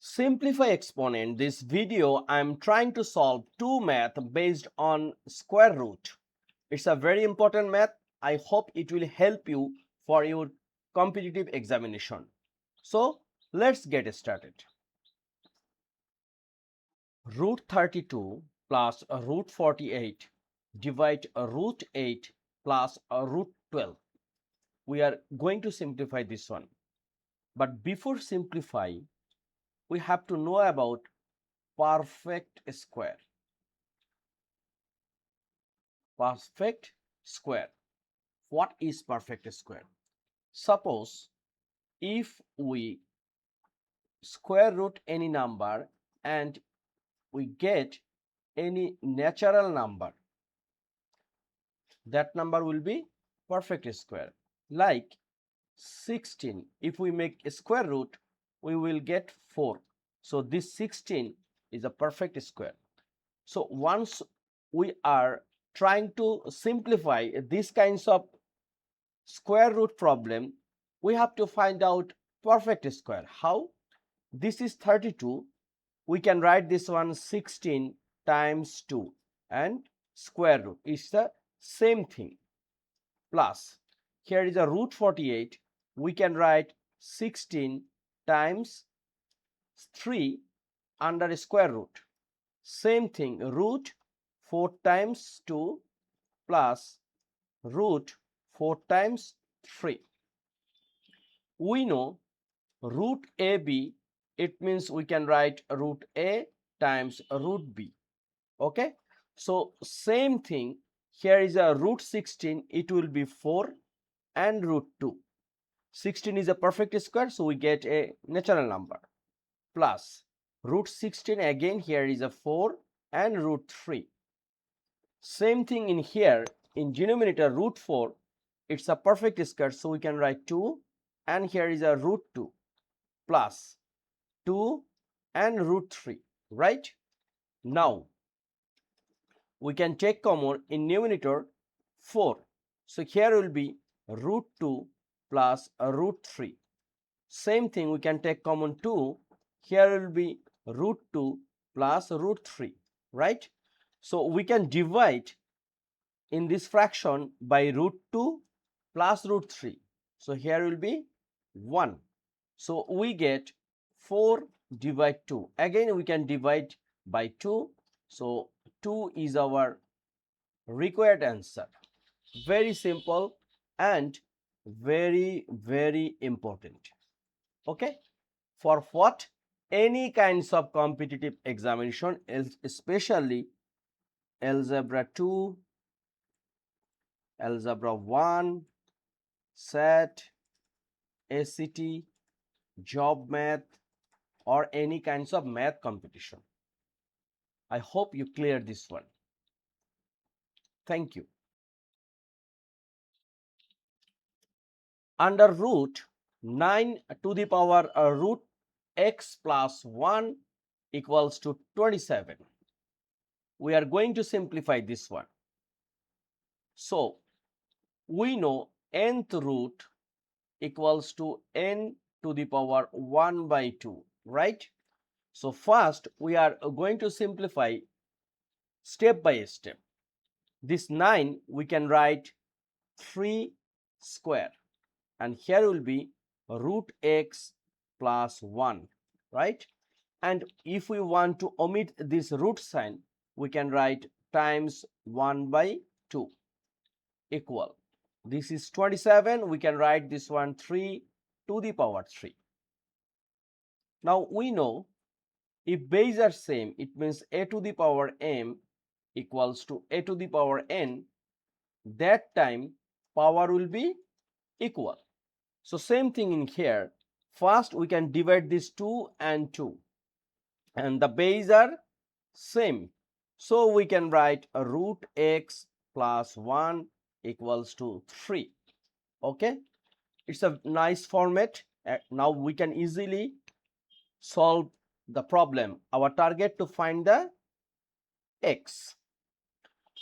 Simplify exponent. This video I'm trying to solve two math based on square root. It's a very important math. I hope it will help you for your competitive examination. So let's get started. Root 32 plus root 48 divide root 8 plus root 12. We are going to simplify this one. But before simplify, we have to know about perfect square. Perfect square. What is perfect square? Suppose if we square root any number and we get any natural number, that number will be perfect square. Like 16, if we make a square root, we will get 4. So this 16 is a perfect square. So once we are trying to simplify these kinds of square root problem, we have to find out perfect square. How? This is 32. We can write this one 16 times 2 and square root is the same thing. Plus here is a root 48. We can write 16 times 3 under a square root. Same thing, root 4 times 2 plus root 4 times 3. We know root AB, it means we can write root A times root B. Okay, so same thing, here is a root 16, it will be 4 and root 2. 16 is a perfect square, so we get a natural number. Plus root 16, again here is a 4 and root 3. Same thing in here, in denominator root 4, it's a perfect square, so we can write 2 and here is a root 2 plus 2 and root 3, right? Now we can take common in numerator 4. So here will be root 2 plus root 3. Same thing, we can take common 2. Here will be root 2 plus root 3, right? So we can divide in this fraction by root 2 plus root 3. So here will be 1. So we get 4 divide 2. Again we can divide by 2. So 2 is our required answer. Very simple and very important. Okay, for what? Any kinds of competitive examination, especially algebra 2, algebra 1, set, ACT, job math, or any kinds of math competition. I hope you clear this one. Thank you. Under root 9 to the power root x plus 1 equals to 27. We are going to simplify this one. So we know nth root equals to n to the power 1 by 2, right? So first we are going to simplify step by step. This 9 we can write 3 square and here will be root x plus 1, right? And if we want to omit this root sign, we can write times 1 by 2 equal. This is 27. We can write this one 3 to the power 3. Now we know if base are same, it means a to the power m equals to a to the power n. That time power will be equal. So same thing in here. First we can divide this 2 and 2 and the base are same. So we can write a root x plus 1 equals to 3. Okay, it's a nice format. Now we can easily solve the problem. Our target to find the x.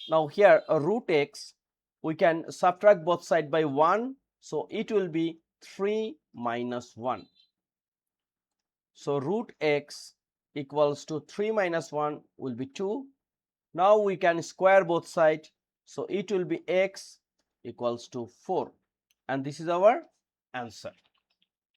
Now here a root x, we can subtract both sides by 1. So it will be 3 minus 1. So root x equals to 3 minus 1 will be 2. Now we can square both sides. So it will be x equals to 4. And this is our answer.